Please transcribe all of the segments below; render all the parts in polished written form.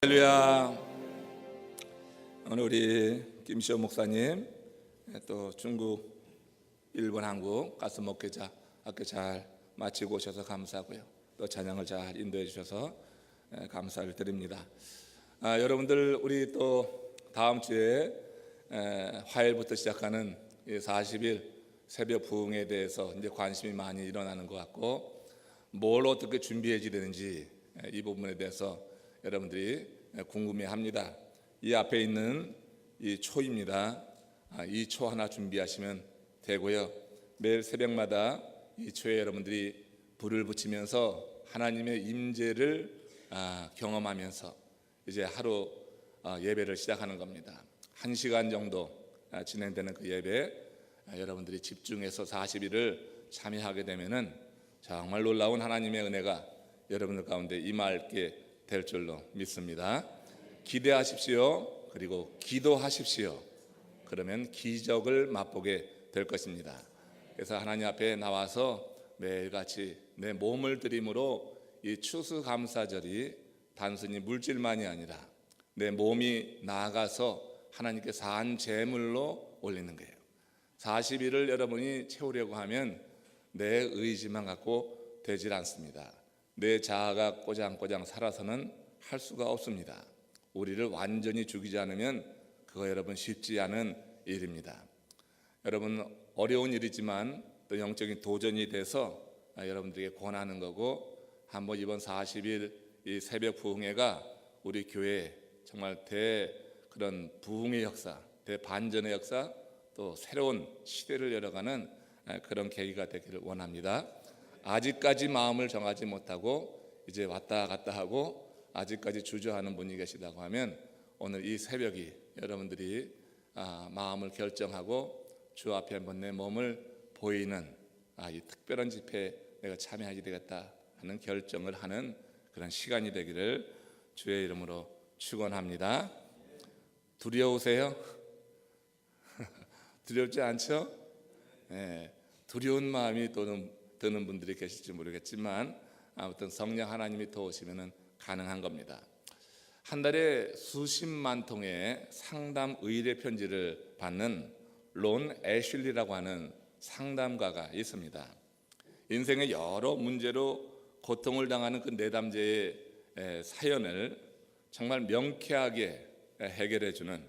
할렐루야. 오늘 우리 김시호 목사님 또 중국, 일본, 한국 가서 목회자 학교 잘 마치고 오셔서 감사하고요. 또 찬양을 잘 인도해 주셔서 감사를 드립니다. 여러분들 우리 또 다음 주에 화요일부터 시작하는 40일 새벽 부흥에 대해서 이제 관심이 많이 일어나는 것 같고, 뭘 어떻게 준비해야 되는지 이 부분에 대해서 여러분들이 궁금해합니다. 이 앞에 있는 이 초입니다. 이 초 하나 준비하시면 되고요. 매일 새벽마다 이 초에 여러분들이 불을 붙이면서 하나님의 임재를 경험하면서 이제 하루 예배를 시작하는 겁니다. 1시간 정도 진행되는 그 예배, 여러분들이 집중해서 40일을 참여하게 되면은 정말 놀라운 하나님의 은혜가 여러분들 가운데 임하게 될 줄로 믿습니다. 기대하십시오. 그리고 기도하십시오. 그러면 기적을 맛보게 될 것입니다. 그래서 하나님 앞에 나와서 매일같이 내 몸을 드림으로 이 추수감사절이 단순히 물질만이 아니라 내 몸이 나아가서 하나님께 산 제물로 올리는 거예요. 40일을 여러분이 채우려고 하면 내 의지만 갖고 되질 않습니다. 내 자아가 꼬장꼬장 살아서는 할 수가 없습니다. 우리를 완전히 죽이지 않으면 그거 여러분 쉽지 않은 일입니다. 여러분 어려운 일이지만 또 영적인 도전이 돼서 여러분들에게 권하는 거고, 한번 이번 40일 이 새벽 부흥회가 우리 교회에 정말 그런 부흥의 역사, 대반전의 역사, 또 새로운 시대를 열어가는 그런 계기가 되기를 원합니다. 아직까지 마음을 정하지 못하고 이제 왔다 갔다 하고 아직까지 주저하는 분이 계시다고 하면 오늘 이 새벽이 여러분들이 마음을 결정하고 주 앞에 한번 내 몸을 보이는 이 특별한 집회에 내가 참여하게 되겠다 하는 결정을 하는 그런 시간이 되기를 주의 이름으로 축원합니다. 두려우세요? 두렵지 않죠? 네, 두려운 마음이 드는 분들이 계실지 모르겠지만 아무튼 성령 하나님이 도우시면 가능한 겁니다. 한 달에 수십만 통의 상담 의뢰 편지를 받는 론 애슐리라고 하는 상담가가 있습니다. 인생의 여러 문제로 고통을 당하는 그 내담자의 사연을 정말 명쾌하게 해결해 주는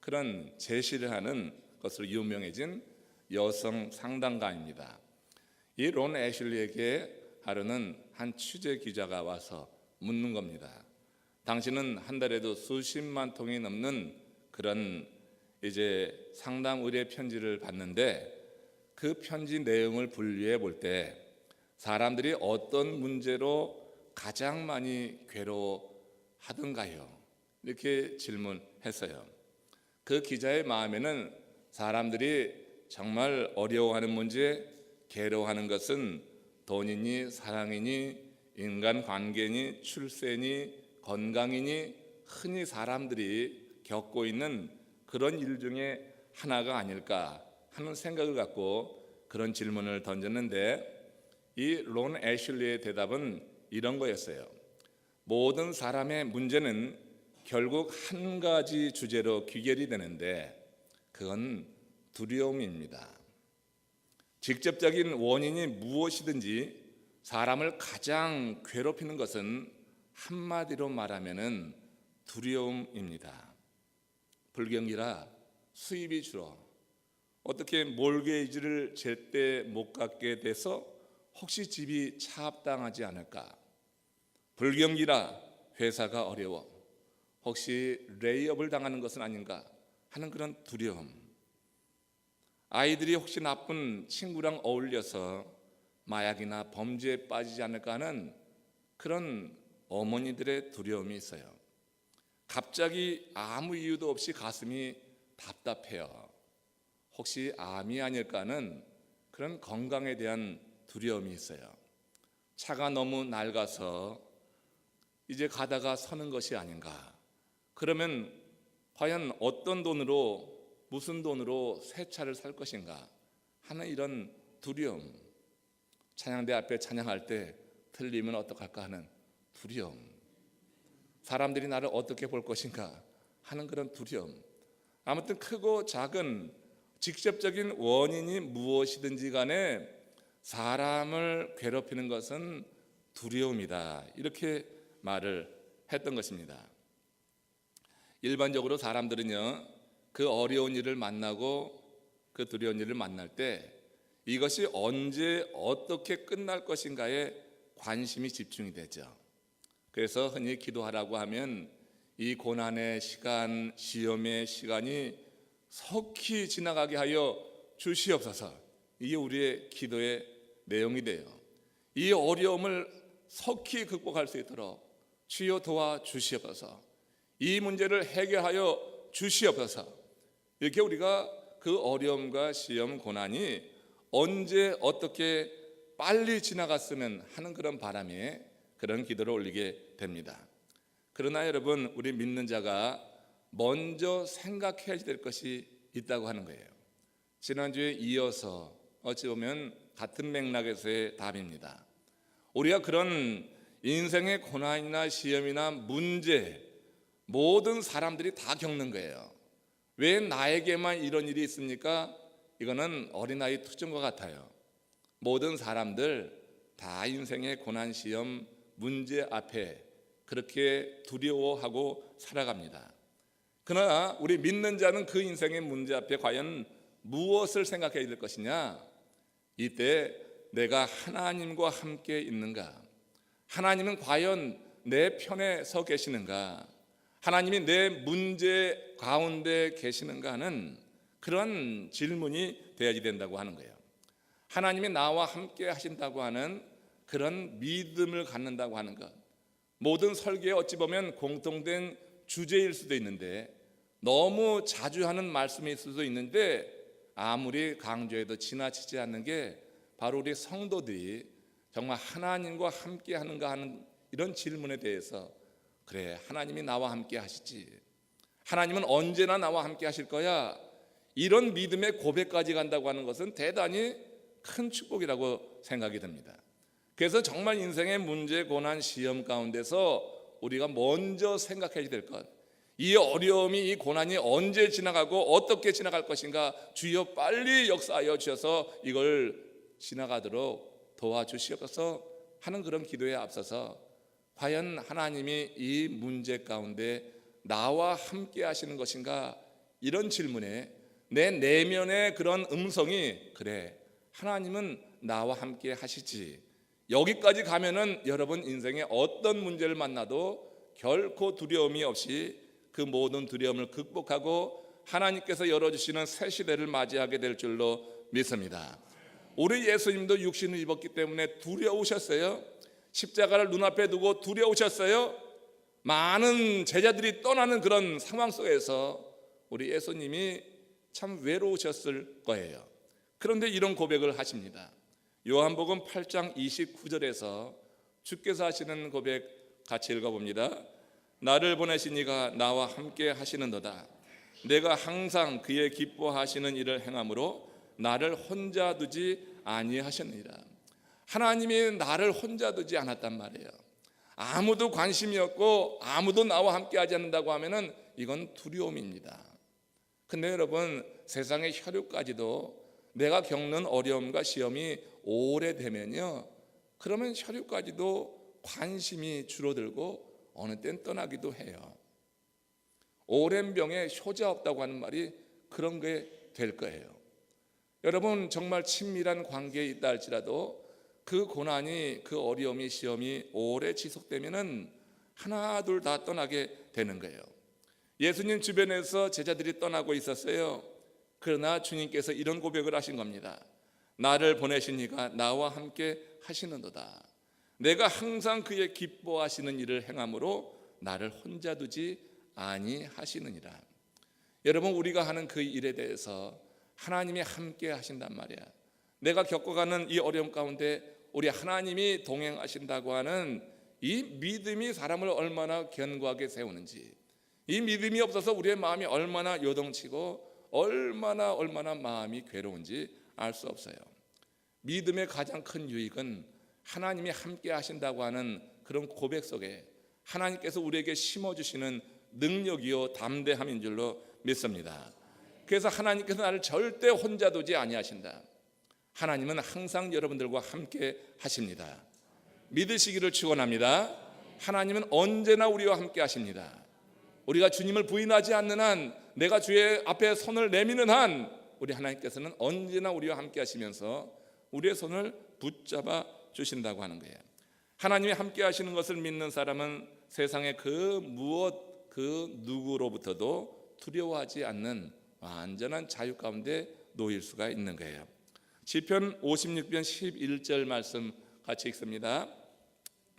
그런 제시를 하는 것으로 유명해진 여성 상담가입니다. 이 론 애슐리에게 하루는 한 취재 기자가 와서 묻는 겁니다. 당신은 한 달에도 수십만 통이 넘는 그런 이제 상담 의뢰 편지를 받는데 그 편지 내용을 분류해 볼 때 사람들이 어떤 문제로 가장 많이 괴로워하던가요? 이렇게 질문했어요. 그 기자의 마음에는 사람들이 정말 어려워하는 문제, 괴로워하는 것은 돈이니 사랑이니 인간관계니 출세니 건강이니 흔히 사람들이 겪고 있는 그런 일 중에 하나가 아닐까 하는 생각을 갖고 그런 질문을 던졌는데, 이 론 애슐리의 대답은 이런 거였어요. 모든 사람의 문제는 결국 한 가지 주제로 귀결이 되는데 그건 두려움입니다. 직접적인 원인이 무엇이든지 사람을 가장 괴롭히는 것은 한마디로 말하면 두려움입니다. 불경기라 수입이 줄어 어떻게 몰게이지를 제때 못 갚게 돼서 혹시 집이 차압당하지 않을까? 불경기라 회사가 어려워 혹시 레이업을 당하는 것은 아닌가 하는 그런 두려움. 아이들이 혹시 나쁜 친구랑 어울려서 마약이나 범죄에 빠지지 않을까 하는 그런 어머니들의 두려움이 있어요. 갑자기 아무 이유도 없이 가슴이 답답해요. 혹시 암이 아닐까 하는 그런 건강에 대한 두려움이 있어요. 차가 너무 낡아서 이제 가다가 서는 것이 아닌가. 그러면 과연 어떤 돈으로 무슨 돈으로 새 차를 살 것인가 하는 이런 두려움. 찬양대 앞에 찬양할 때 틀리면 어떡할까 하는 두려움. 사람들이 나를 어떻게 볼 것인가 하는 그런 두려움. 아무튼 크고 작은 직접적인 원인이 무엇이든지 간에 사람을 괴롭히는 것은 두려움이다, 이렇게 말을 했던 것입니다. 일반적으로 사람들은요, 그 어려운 일을 만나고 그 두려운 일을 만날 때 이것이 언제 어떻게 끝날 것인가에 관심이 집중이 되죠. 그래서 흔히 기도하라고 하면 이 고난의 시간, 시험의 시간이 속히 지나가게 하여 주시옵소서, 이게 우리의 기도의 내용이 돼요. 이 어려움을 속히 극복할 수 있도록 주여 도와주시옵소서, 이 문제를 해결하여 주시옵소서, 이렇게 우리가 그 어려움과 시험, 고난이 언제 어떻게 빨리 지나갔으면 하는 그런 바람에 그런 기도를 올리게 됩니다. 그러나 여러분, 우리 믿는 자가 먼저 생각해야 될 것이 있다고 하는 거예요. 지난주에 이어서 어찌 보면 같은 맥락에서의 답입니다. 우리가 그런 인생의 고난이나 시험이나 문제, 모든 사람들이 다 겪는 거예요. 왜 나에게만 이런 일이 있습니까? 이거는 어린아이 투정과 같아요. 모든 사람들 다 인생의 고난, 시험, 문제 앞에 그렇게 두려워하고 살아갑니다. 그러나 우리 믿는 자는 그 인생의 문제 앞에 과연 무엇을 생각해야 될 것이냐? 이때 내가 하나님과 함께 있는가? 하나님은 과연 내 편에 서 계시는가? 하나님이 내 문제 가운데 계시는가 하는 그런 질문이 되어야 된다고 하는 거예요. 하나님이 나와 함께 하신다고 하는 그런 믿음을 갖는다고 하는 것, 모든 설교에 어찌 보면 공통된 주제일 수도 있는데, 너무 자주 하는 말씀일 수도 있는데 아무리 강조해도 지나치지 않는 게 바로 우리 성도들이 정말 하나님과 함께 하는가 하는 이런 질문에 대해서, 그래, 하나님이 나와 함께 하시지, 하나님은 언제나 나와 함께 하실 거야, 이런 믿음의 고백까지 간다고 하는 것은 대단히 큰 축복이라고 생각이 듭니다. 그래서 정말 인생의 문제, 고난, 시험 가운데서 우리가 먼저 생각해야 될 것, 이 어려움이, 이 고난이 언제 지나가고 어떻게 지나갈 것인가, 주여 빨리 역사하여 주셔서 이걸 지나가도록 도와주시옵소서 하는 그런 기도에 앞서서, 과연 하나님이 이 문제 가운데 나와 함께 하시는 것인가, 이런 질문에 내 내면의 그런 음성이, 그래, 하나님은 나와 함께 하시지, 여기까지 가면은 여러분 인생에 어떤 문제를 만나도 결코 두려움이 없이 그 모든 두려움을 극복하고 하나님께서 열어주시는 새 시대를 맞이하게 될 줄로 믿습니다. 우리 예수님도 육신을 입었기 때문에 두려우셨어요. 십자가를 눈앞에 두고 두려우셨어요. 많은 제자들이 떠나는 그런 상황 속에서 우리 예수님이 참 외로우셨을 거예요. 그런데 이런 고백을 하십니다. 요한복음 8장 29절에서 주께서 하시는 고백 같이 읽어봅니다. 나를 보내신 이가 나와 함께 하시는도다. 내가 항상 그의 기뻐하시는 일을 행함으로 나를 혼자 두지 아니하셨느니라. 하나님이 나를 혼자 두지 않았단 말이에요. 아무도 관심이 없고 아무도 나와 함께 하지 않는다고 하면은 이건 두려움입니다. 근데 여러분, 세상의 혈육까지도 내가 겪는 어려움과 시험이 오래되면요, 그러면 혈육까지도 관심이 줄어들고 어느 땐 떠나기도 해요. 오랜 병에 효자 없다고 하는 말이 그런 게 될 거예요. 여러분, 정말 친밀한 관계에 있다 할지라도 그 고난이, 그 어려움이, 시험이 오래 지속되면은 하나 둘 다 떠나게 되는 거예요. 예수님 주변에서 제자들이 떠나고 있었어요. 그러나 주님께서 이런 고백을 하신 겁니다. 나를 보내신 이가 나와 함께 하시는도다. 내가 항상 그의 기뻐하시는 일을 행함으로 나를 혼자 두지 아니하시느니라. 여러분, 우리가 하는 그 일에 대해서 하나님이 함께 하신단 말이야. 내가 겪어가는 이 어려움 가운데 우리 하나님이 동행하신다고 하는 이 믿음이 사람을 얼마나 견고하게 세우는지, 이 믿음이 없어서 우리의 마음이 얼마나 요동치고 얼마나 마음이 괴로운지 알 수 없어요. 믿음의 가장 큰 유익은 하나님이 함께 하신다고 하는 그런 고백 속에 하나님께서 우리에게 심어주시는 능력이요 담대함인 줄로 믿습니다. 그래서 하나님께서 나를 절대 혼자 두지 아니하신다. 하나님은 항상 여러분들과 함께 하십니다. 믿으시기를 축원합니다. 하나님은 언제나 우리와 함께 하십니다. 우리가 주님을 부인하지 않는 한, 내가 주의 앞에 손을 내미는 한, 우리 하나님께서는 언제나 우리와 함께 하시면서 우리의 손을 붙잡아 주신다고 하는 거예요. 하나님이 함께 하시는 것을 믿는 사람은 세상의 그 무엇 그 누구로부터도 두려워하지 않는 완전한 자유 가운데 놓일 수가 있는 거예요. 시편 56편 11절 말씀 같이 읽습니다.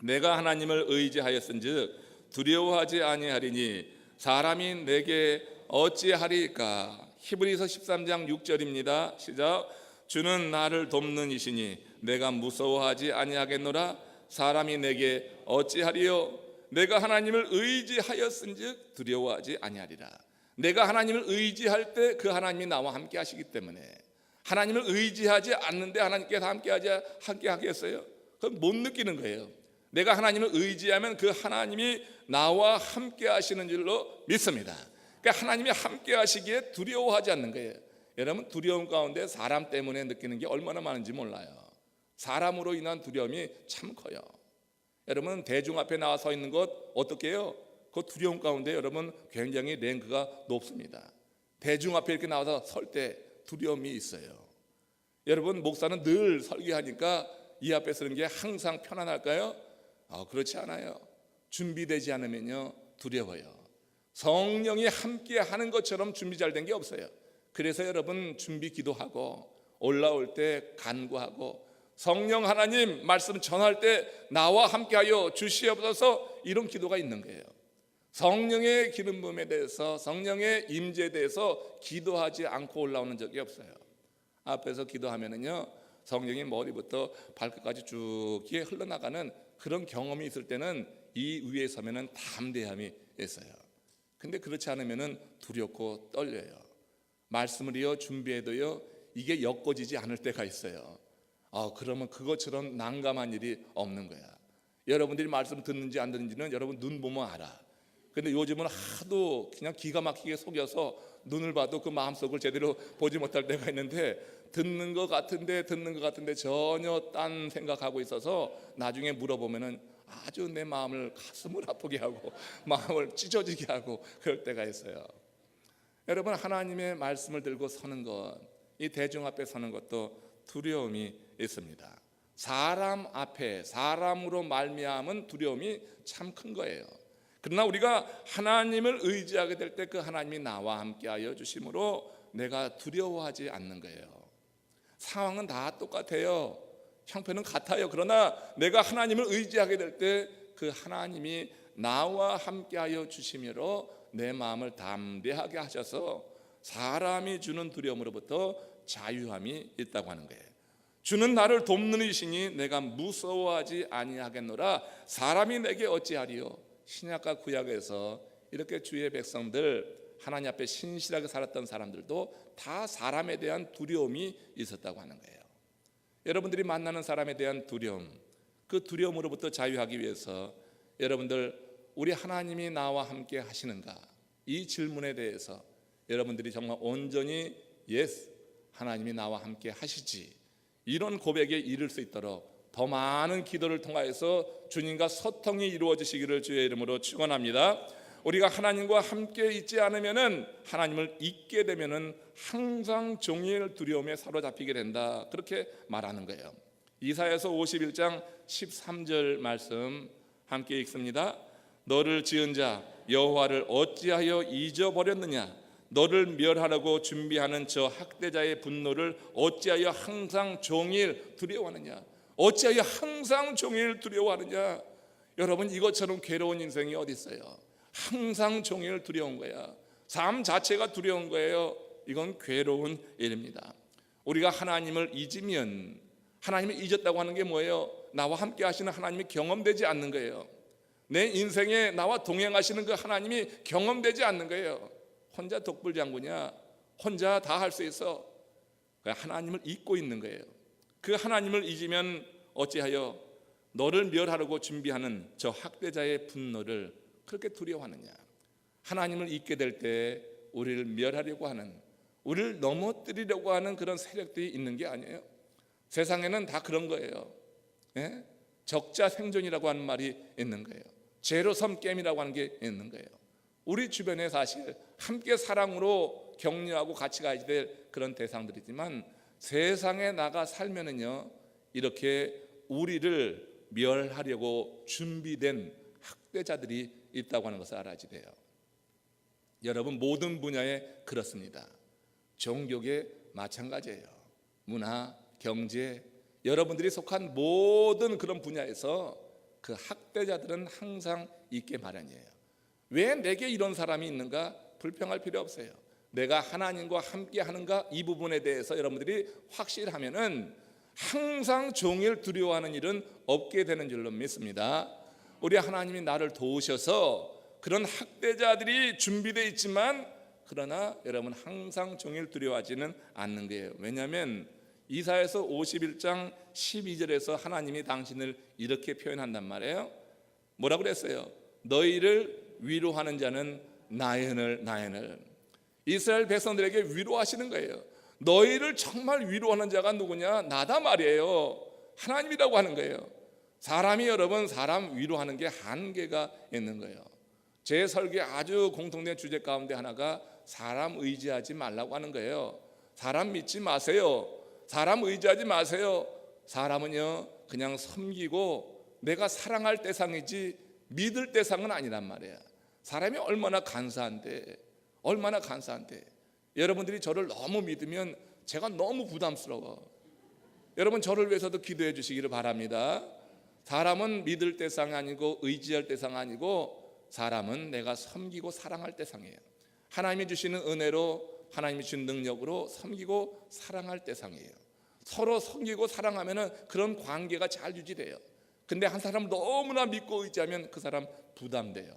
내가 하나님을 의지하였은즉 두려워하지 아니하리니 사람이 내게 어찌하리까. 히브리서 13장 6절입니다. 시작. 주는 나를 돕는 이시니 내가 무서워하지 아니하겠노라. 사람이 내게 어찌하리요. 내가 하나님을 의지하였은즉 두려워하지 아니하리라. 내가 하나님을 의지할 때 그 하나님이 나와 함께 하시기 때문에, 하나님을 의지하지 않는데 하나님께서 함께 하겠어요? 그건 못 느끼는 거예요. 내가 하나님을 의지하면 그 하나님이 나와 함께 하시는 줄로 믿습니다. 그러니까 하나님이 함께 하시기에 두려워하지 않는 거예요. 여러분, 두려움 가운데 사람 때문에 느끼는 게 얼마나 많은지 몰라요. 사람으로 인한 두려움이 참 커요. 여러분, 대중 앞에 나와 서 있는 것 어떻게 해요? 그 두려움 가운데 여러분 굉장히 랭크가 높습니다. 대중 앞에 이렇게 나와서 설 때 두려움이 있어요. 여러분, 목사는 늘 설교하니까 이 앞에 서는 게 항상 편안할까요? 그렇지 않아요. 준비되지 않으면요 두려워요. 성령이 함께 하는 것처럼 준비 잘 된 게 없어요. 그래서 여러분 준비 기도하고 올라올 때 간구하고 성령 하나님 말씀 전할 때 나와 함께하여 주시옵소서, 이런 기도가 있는 거예요. 성령의 기름 부음에 대해서, 성령의 임재에 대해서 기도하지 않고 올라오는 적이 없어요. 앞에서 기도하면은요 성령이 머리부터 발끝까지 쭉 흘러나가는 그런 경험이 있을 때는 이 위에 서면은 담대함이 있어요. 근데 그렇지 않으면은 두렵고 떨려요. 말씀을요 준비해도요 이게 엮어지지 않을 때가 있어요. 그러면 그것처럼 난감한 일이 없는 거야. 여러분들이 말씀 듣는지 안 듣는지는 여러분 눈 보면 알아. 근데 요즘은 하도 그냥 기가 막히게 속여서 눈을 봐도 그 마음속을 제대로 보지 못할 때가 있는데, 듣는 것 같은데 전혀 딴 생각하고 있어서 나중에 물어보면은 아주 내 마음을 가슴을 아프게 하고 마음을 찢어지게 하고 그럴 때가 있어요. 여러분, 하나님의 말씀을 들고 서는 것, 이 대중 앞에 서는 것도 두려움이 있습니다. 사람 앞에 사람으로 말미암은 두려움이 참 큰 거예요. 그러나 우리가 하나님을 의지하게 될 때 그 하나님이 나와 함께하여 주심으로 내가 두려워하지 않는 거예요. 상황은 다 똑같아요. 형편은 같아요. 그러나 내가 하나님을 의지하게 될 때 그 하나님이 나와 함께하여 주심으로 내 마음을 담대하게 하셔서 사람이 주는 두려움으로부터 자유함이 있다고 하는 거예요. 주는 나를 돕는 이시니 내가 무서워하지 아니하겠노라. 사람이 내게 어찌하리요. 신약과 구약에서 이렇게 주의 백성들, 하나님 앞에 신실하게 살았던 사람들도 다 사람에 대한 두려움이 있었다고 하는 거예요. 여러분들이 만나는 사람에 대한 두려움, 그 두려움으로부터 자유하기 위해서 여러분들, 우리 하나님이 나와 함께 하시는가, 이 질문에 대해서 여러분들이 정말 온전히 예스, 하나님이 나와 함께 하시지, 이런 고백에 이를 수 있도록 더 많은 기도를 통하여서 주님과 소통이 이루어지시기를 주의 이름으로 축원합니다. 우리가 하나님과 함께 있지 않으면은, 하나님을 잊게 되면은 항상 종일 두려움에 사로잡히게 된다, 그렇게 말하는 거예요. 이사야서 51장 13절 말씀 함께 읽습니다. 너를 지은 자 여호와를 어찌하여 잊어버렸느냐. 너를 멸하려고 준비하는 저 학대자의 분노를 어찌하여 항상 종일 두려워하느냐. 어찌하여 항상 종일 두려워하느냐. 여러분, 이것처럼 괴로운 인생이 어디 있어요? 항상 종일 두려운 거야. 삶 자체가 두려운 거예요. 이건 괴로운 일입니다. 우리가 하나님을 잊으면, 하나님을 잊었다고 하는 게 뭐예요? 나와 함께 하시는 하나님이 경험되지 않는 거예요. 내 인생에 나와 동행하시는 그 하나님이 경험되지 않는 거예요. 혼자 독불장군이야. 혼자 다 할 수 있어. 하나님을 잊고 있는 거예요. 그 하나님을 잊으면 어찌하여 너를 멸하려고 준비하는 저 학대자의 분노를 그렇게 두려워하느냐? 하나님을 잊게 될 때 우리를 멸하려고 하는, 우리를 넘어뜨리려고 하는 그런 세력들이 있는 게 아니에요. 세상에는 다 그런 거예요. 예? 적자 생존이라고 하는 말이 있는 거예요. 제로섬 게임이라고 하는 게 있는 거예요. 우리 주변에 사실 함께 사랑으로 격려하고 같이 가야 될 그런 대상들이지만 세상에 나가 살면은요, 이렇게 우리를 멸하려고 준비된 학대자들이 있다고 하는 것을 알아야지 돼요. 여러분, 모든 분야에 그렇습니다. 종교계 마찬가지예요. 문화, 경제, 여러분들이 속한 모든 그런 분야에서 그 학대자들은 항상 있게 마련이에요. 왜 내게 이런 사람이 있는가 불평할 필요 없어요. 내가 하나님과 함께 하는가, 이 부분에 대해서 여러분들이 확실하면은 항상 종일 두려워하는 일은 없게 되는 줄로 믿습니다. 우리 하나님이 나를 도우셔서 그런 학대자들이 준비되어 있지만, 그러나 여러분 항상 종일 두려워하지는 않는 거예요. 왜냐하면 이사야서 51장 12절에서 하나님이 당신을 이렇게 표현한단 말이에요. 뭐라고 그랬어요? 너희를 위로하는 자는 나연을. 이스라엘 백성들에게 위로하시는 거예요. 너희를 정말 위로하는 자가 누구냐? 나다 말이에요. 하나님이라고 하는 거예요. 사람이 여러분, 사람 위로하는 게 한계가 있는 거예요. 제 설교의 아주 공통된 주제 가운데 하나가 사람 의지하지 말라고 하는 거예요. 사람 믿지 마세요. 사람 의지하지 마세요. 사람은요, 그냥 섬기고 내가 사랑할 대상이지 믿을 대상은 아니란 말이야. 사람이 얼마나 간사한데, 여러분들이 저를 너무 믿으면 제가 너무 부담스러워. 여러분, 저를 위해서도 기도해 주시기를 바랍니다. 사람은 믿을 대상이 아니고 의지할 대상이 아니고, 사람은 내가 섬기고 사랑할 대상이에요. 하나님이 주시는 은혜로, 하나님이 주신 능력으로 섬기고 사랑할 대상이에요. 서로 섬기고 사랑하면 그런 관계가 잘 유지돼요. 근데 한 사람을 너무나 믿고 의지하면 그 사람 부담돼요.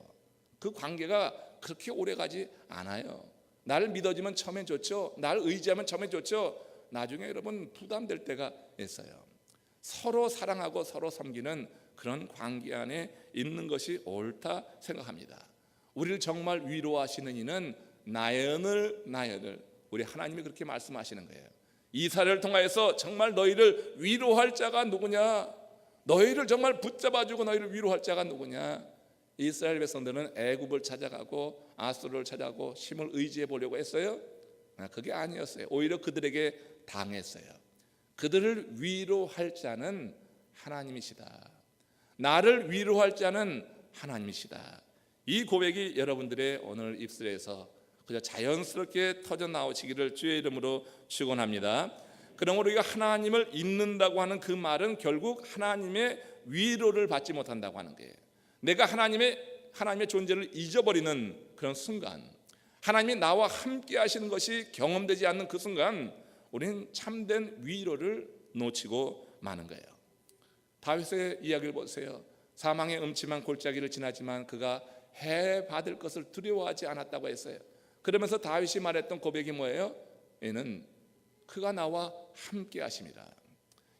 그 관계가 그렇게 오래가지 않아요. 나를 믿어주면 처음엔 좋죠. 나를 의지하면 처음엔 좋죠. 나중에 여러분 부담될 때가 있어요. 서로 사랑하고 서로 섬기는 그런 관계 안에 있는 것이 옳다 생각합니다. 우리를 정말 위로하시는 이는 나연을 우리 하나님이 그렇게 말씀하시는 거예요. 이사를 통하여서 정말 너희를 위로할 자가 누구냐? 너희를 정말 붙잡아주고 너희를 위로할 자가 누구냐? 이스라엘 백성들은 애굽을 찾아가고 아수르를 찾아가고 힘을 의지해 보려고 했어요? 그게 아니었어요. 오히려 그들에게 당했어요. 그들을 위로할 자는 하나님이시다. 나를 위로할 자는 하나님이시다. 이 고백이 여러분들의 오늘 입술에서 그저 자연스럽게 터져 나오시기를 주의 이름으로 축원합니다. 그럼 우리가 하나님을 잊는다고 하는 그 말은 결국 하나님의 위로를 받지 못한다고 하는 거예요. 내가 하나님의 존재를 잊어버리는 그런 순간, 하나님이 나와 함께 하시는 것이 경험되지 않는 그 순간, 우리는 참된 위로를 놓치고 마는 거예요. 다윗의 이야기를 보세요. 사망의 음침한 골짜기를 지나지만 그가 해 받을 것을 두려워하지 않았다고 했어요. 그러면서 다윗이 말했던 고백이 뭐예요? 이는 그가 나와 함께 하심이라.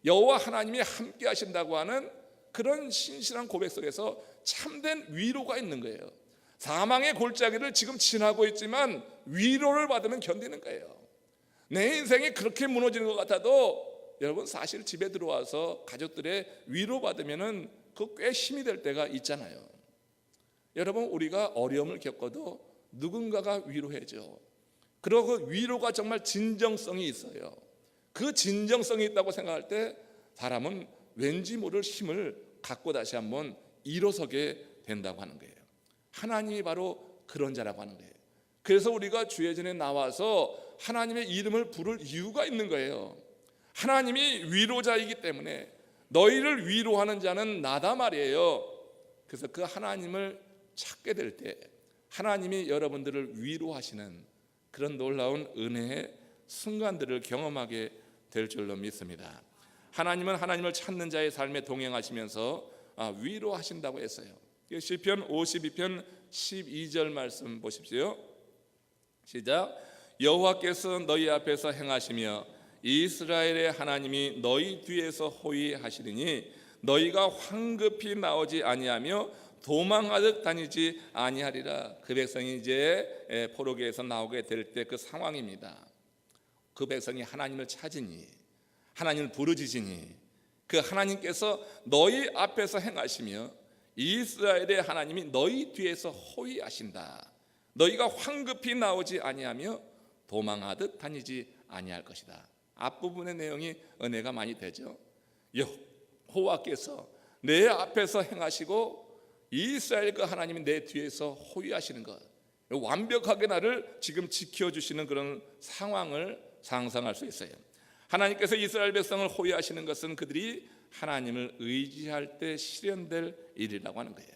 여호와 하나님이 함께 하신다고 하는 그런 신실한 고백 속에서 참된 위로가 있는 거예요. 사망의 골짜기를 지금 지나고 있지만 위로를 받으면 견디는 거예요. 내 인생이 그렇게 무너지는 것 같아도 여러분, 사실 집에 들어와서 가족들의 위로받으면 그 꽤 힘이 될 때가 있잖아요. 여러분, 우리가 어려움을 겪어도 누군가가 위로해줘. 그리고 그 위로가 정말 진정성이 있어요. 그 진정성이 있다고 생각할 때 사람은 왠지 모를 힘을 갖고 다시 한번 일어서게 된다고 하는 거예요. 하나님이 바로 그런 자라고 하는 거예요. 그래서 우리가 주의 전에 나와서 하나님의 이름을 부를 이유가 있는 거예요. 하나님이 위로자이기 때문에 너희를 위로하는 자는 나다 말이에요. 그래서 그 하나님을 찾게 될 때 하나님이 여러분들을 위로하시는 그런 놀라운 은혜의 순간들을 경험하게 될 줄로 믿습니다. 하나님은 하나님을 찾는 자의 삶에 동행하시면서 위로하신다고 했어요. 시편 52편 12절 말씀 보십시오. 시작. 여호와께서 너희 앞에서 행하시며 이스라엘의 하나님이 너희 뒤에서 호위하시리니 너희가 황급히 나오지 아니하며 도망하듯 다니지 아니하리라. 그 백성이 이제 포로기에서 나오게 될 때 그 상황입니다. 그 백성이 하나님을 찾으니, 하나님을 부르짖으니 그 하나님께서 너희 앞에서 행하시며 이스라엘의 하나님이 너희 뒤에서 호위하신다. 너희가 황급히 나오지 아니하며 도망하듯 다니지 아니할 것이다. 앞부분의 내용이 은혜가 많이 되죠. 여호와께서 내 앞에서 행하시고 이스라엘 그 하나님이 내 뒤에서 호위하시는 것, 완벽하게 나를 지금 지켜주시는 그런 상황을 상상할 수 있어요. 하나님께서 이스라엘 백성을 호위하시는 것은 그들이 하나님을 의지할 때 실현될 일이라고 하는 거예요.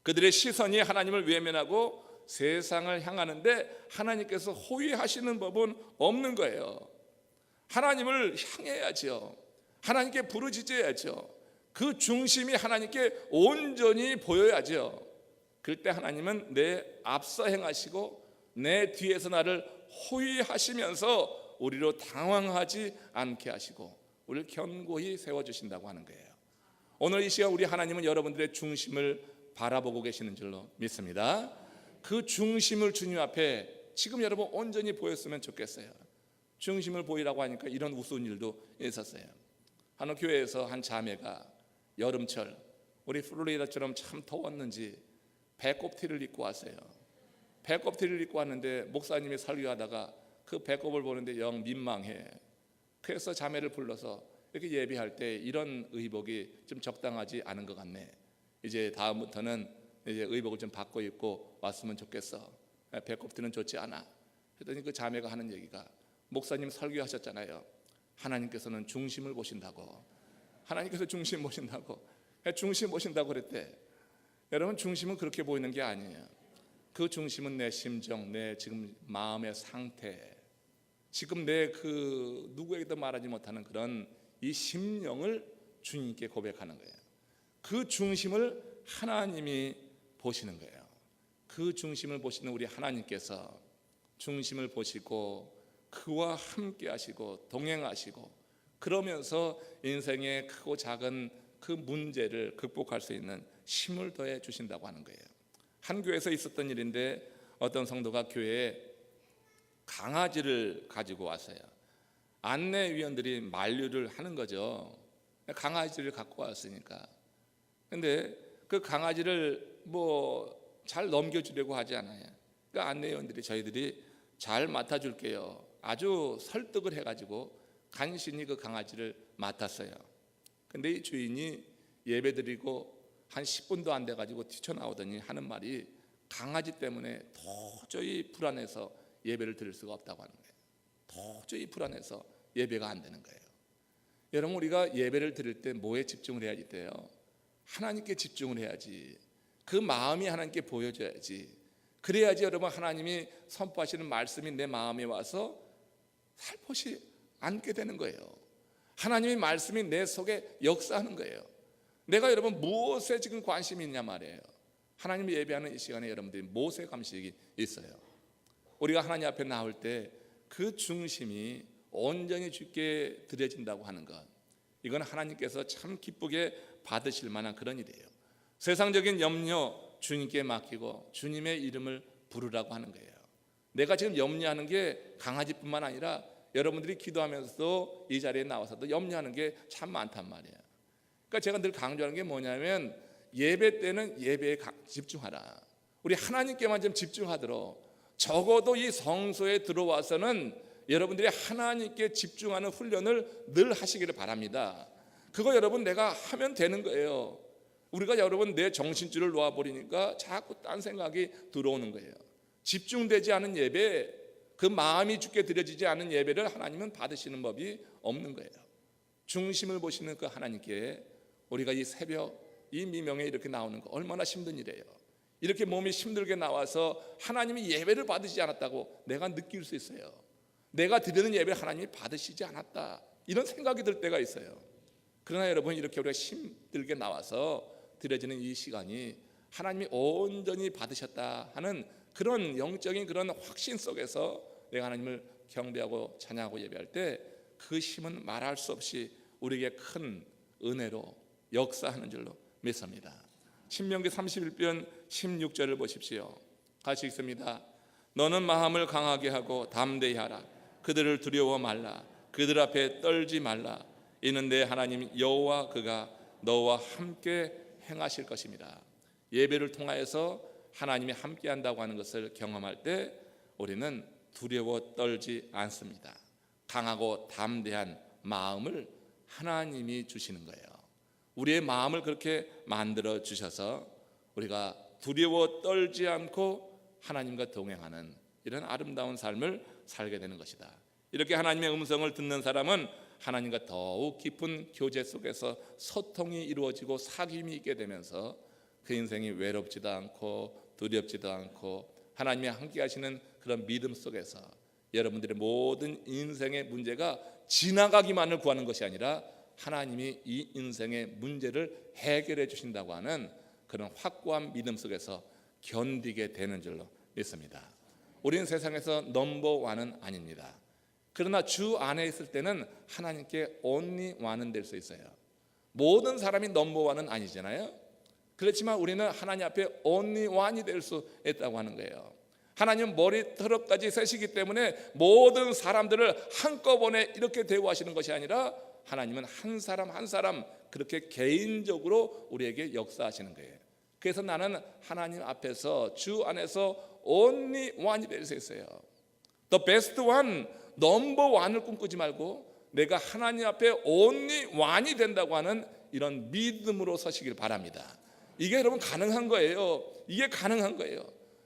그들의 시선이 하나님을 외면하고 세상을 향하는데 하나님께서 호위하시는 법은 없는 거예요. 하나님을 향해야죠. 하나님께 부르짖어야죠. 그 중심이 하나님께 온전히 보여야죠. 그럴 때 하나님은 내 앞서 행하시고 내 뒤에서 나를 호위하시면서 우리로 당황하지 않게 하시고 우리를 견고히 세워주신다고 하는 거예요. 오늘 이 시간 우리 하나님은 여러분들의 중심을 바라보고 계시는 줄로 믿습니다. 그 중심을 주님 앞에 지금 여러분 온전히 보였으면 좋겠어요. 중심을 보이라고 하니까 이런 우스운 일도 있었어요. 한 교회에서 한 자매가 여름철 우리 플로리다처럼 참 더웠는지 배꼽티를 입고 왔어요. 배꼽티를 입고 왔는데 목사님이 설교하다가 그 배꼽을 보는데 영 민망해. 그래서 자매를 불러서 이렇게 예배할 때 이런 의복이 좀 적당하지 않은 것 같네. 이제 다음부터는 이제 의복을 좀 바꿔 입고 왔으면 좋겠어. 배꼽티는 좋지 않아. 그랬더니 그 자매가 하는 얘기가 목사님 설교하셨잖아요. 하나님께서는 중심을 보신다고. 하나님께서 중심 보신다고. 중심 보신다고 그랬대. 여러분 중심은 그렇게 보이는 게 아니에요. 그 중심은 내 심정, 내 지금 마음의 상태, 지금 내 그 누구에게도 말하지 못하는 그런 이 심령을 주님께 고백하는 거예요. 그 중심을 하나님이 보시는 거예요. 그 중심을 보시는 우리 하나님께서 중심을 보시고 그와 함께 하시고 동행하시고 그러면서 인생의 크고 작은 그 문제를 극복할 수 있는 힘을 더해 주신다고 하는 거예요. 한 교회에서 있었던 일인데 어떤 성도가 교회에 강아지를 가지고 왔어요. 안내위원들이 만류를 하는 거죠. 강아지를 갖고 왔으니까. 근데 그 강아지를 뭐 잘 넘겨주려고 하지 않아요. 그 안내위원들이 저희들이 잘 맡아줄게요. 아주 설득을 해가지고 간신히 그 강아지를 맡았어요. 근데 이 주인이 예배드리고 한 10분도 안 돼가지고 뛰쳐나오더니 하는 말이 강아지 때문에 도저히 불안해서 예배를 드릴 수가 없다고 하는 거예요. 도저히 불안해서 예배가 안 되는 거예요. 여러분 우리가 예배를 드릴 때 뭐에 집중을 해야지 돼요? 하나님께 집중을 해야지. 그 마음이 하나님께 보여져야지. 그래야지 여러분 하나님이 선포하시는 말씀이 내 마음에 와서 살포시 앉게 되는 거예요. 하나님의 말씀이 내 속에 역사하는 거예요. 내가 여러분 무엇에 지금 관심이 있냐 말이에요. 하나님을 예배하는 이 시간에 여러분들이 무엇에 관심이 있어요? 우리가 하나님 앞에 나올 때 그 중심이 온전히 주께 드려진다고 하는 것, 이건 하나님께서 참 기쁘게 받으실 만한 그런 일이에요. 세상적인 염려 주님께 맡기고 주님의 이름을 부르라고 하는 거예요. 내가 지금 염려하는 게 강아지뿐만 아니라 여러분들이 기도하면서도 이 자리에 나와서도 염려하는 게 참 많단 말이에요. 그러니까 제가 늘 강조하는 게 뭐냐면 예배 때는 예배에 집중하라. 우리 하나님께만 좀 집중하도록, 적어도 이 성소에 들어와서는 여러분들이 하나님께 집중하는 훈련을 늘 하시기를 바랍니다. 그거 여러분 내가 하면 되는 거예요. 우리가 여러분 내 정신줄을 놓아버리니까 자꾸 딴 생각이 들어오는 거예요. 집중되지 않은 예배, 그 마음이 주께 드려지지 않은 예배를 하나님은 받으시는 법이 없는 거예요. 중심을 보시는 그 하나님께 우리가 이 새벽 이 미명에 이렇게 나오는 거 얼마나 힘든 일이에요. 이렇게 몸이 힘들게 나와서 하나님이 예배를 받으시지 않았다고 내가 느낄 수 있어요. 내가 드리는 예배를 하나님이 받으시지 않았다, 이런 생각이 들 때가 있어요. 그러나 여러분 이렇게 우리가 힘들게 나와서 드려지는 이 시간이 하나님이 온전히 받으셨다 하는 그런 영적인 그런 확신 속에서 내가 하나님을 경배하고 찬양하고 예배할 때 그 힘은 말할 수 없이 우리에게 큰 은혜로 역사하는 줄로 믿습니다. 신명기 31편 16절을 보십시오. 같이 읽습니다. 너는 마음을 강하게 하고 담대히 하라. 그들을 두려워 말라. 그들 앞에 떨지 말라. 이는 내 하나님 여호와 그가 너와 함께 행하실 것입니다. 예배를 통하여서 하나님이 함께 한다고 하는 것을 경험할 때 우리는 두려워 떨지 않습니다. 강하고 담대한 마음을 하나님이 주시는 거예요. 우리의 마음을 그렇게 만들어 주셔서 우리가 두려워 떨지 않고 하나님과 동행하는 이런 아름다운 삶을 살게 되는 것이다. 이렇게 하나님의 음성을 듣는 사람은 하나님과 더욱 깊은 교제 속에서 소통이 이루어지고 사귐이 있게 되면서 그 인생이 외롭지도 않고 두렵지도 않고 하나님이 함께 하시는 그런 믿음 속에서 여러분들의 모든 인생의 문제가 지나가기만을 구하는 것이 아니라 하나님이 이 인생의 문제를 해결해 주신다고 하는 그런 확고한 믿음 속에서 견디게 되는 줄로 믿습니다. 우리는 세상에서 넘버원은 아닙니다. 그러나 주 안에 있을 때는 하나님께 only one은 될 수 있어요. 모든 사람이 넘버원은 아니잖아요. 그렇지만 우리는 하나님 앞에 only one이 될 수 있다고 하는 거예요. 하나님은 머리털까지 세시기 때문에 모든 사람들을 한꺼번에 이렇게 대우하시는 것이 아니라 하나님은 한 사람 한 사람 그렇게 개인적으로 우리에게 역사하시는 거예요. 그래서 나는 하나님 앞에서 주 안에서 only one이 될 수 있어요. The best one, 넘버 원을 꿈꾸지 말고 내가 하나님 앞에 only one이 된다고 하는 이런 믿음으로 서시길 바랍니다. 이게 여러분 가능한 거예요. 이게 가능한 거예요.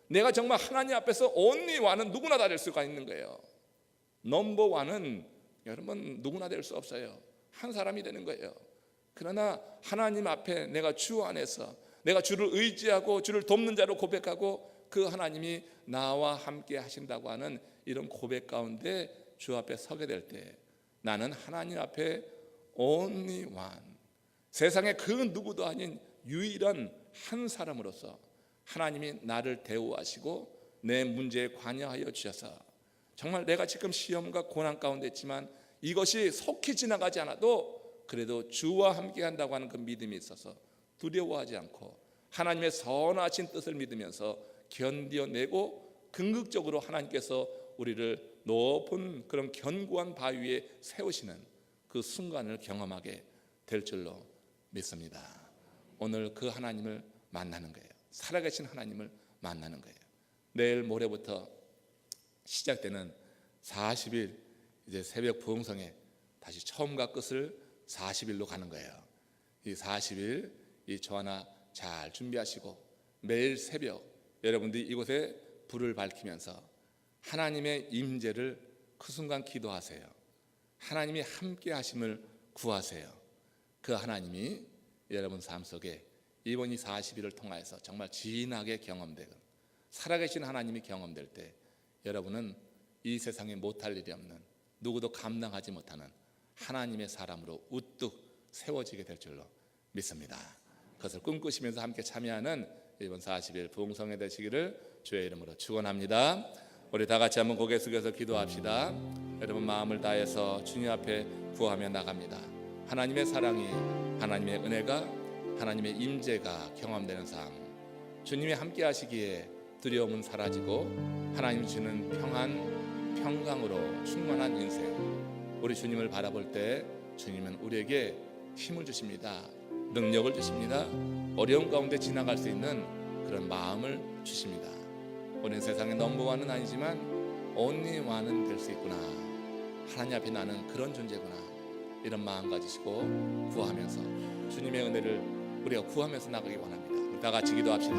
내가 정말 하나님 앞에서 only one은 누구나 다 될 수가 있는 거예요. 넘버 원은 여러분 누구나 될 수 없어요. 한 사람이 되는 거예요. 그러나 하나님 앞에 내가 주 안에서 내가 주를 의지하고 주를 돕는 자로 고백하고 그 하나님이 나와 함께 하신다고 하는 이런 고백 가운데 주 앞에 서게 될 때 나는 하나님 앞에 only one, 세상에 그 누구도 아닌 유일한 한 사람으로서 하나님이 나를 대우하시고 내 문제에 관여하여 주셔서 정말 내가 지금 시험과 고난 가운데 있지만 이것이 속히 지나가지 않아도 그래도 주와 함께 한다고 하는 그 믿음이 있어서 두려워하지 않고 하나님의 선하신 뜻을 믿으면서 견뎌내고 궁극적으로 하나님께서 우리를 높은 그런 견고한 바위 위에 세우시는 그 순간을 경험하게 될 줄로 믿습니다. 오늘 그 하나님을 만나는 거예요. 살아계신 하나님을 만나는 거예요. 내일 모레부터 시작되는 40일 이제 새벽 부흥성에 다시 처음과 끝을 40일로 가는 거예요. 이 40일 이 저 하나 잘 준비하시고 매일 새벽 여러분들이 이곳에 불을 밝히면서 하나님의 임재를 그 순간 기도하세요. 하나님이 함께 하심을 구하세요. 그 하나님이 여러분 삶 속에 이번 이 40일을 통하여서 정말 진하게 경험되고 살아계신 하나님이 경험될 때 여러분은 이 세상에 못할 일이 없는 누구도 감당하지 못하는 하나님의 사람으로 우뚝 세워지게 될 줄로 믿습니다. 그것을 꿈꾸시면서 함께 참여하는 이번 40일 부흥성회 되시기를 주의 이름으로 축원합니다. 우리 다 같이 한번 고개 숙여서 기도합시다. 여러분 마음을 다해서 주님 앞에 구하며 나갑니다. 하나님의 사랑이, 하나님의 은혜가, 하나님의 임재가 경험되는 삶, 주님이 함께 하시기에 두려움은 사라지고 하나님 주는 평안, 평강으로 충만한 인생, 우리 주님을 바라볼 때 주님은 우리에게 힘을 주십니다. 능력을 주십니다. 어려움 가운데 지나갈 수 있는 그런 마음을 주십니다. 우리는 세상의 넘버원은 아니지만 only one은 될 수 있구나. 하나님 앞에 나는 그런 존재구나. 이런 마음 가지시고 구하면서 주님의 은혜를 우리가 구하면서 나가기 원합니다. 우리 다 같이 기도합시다.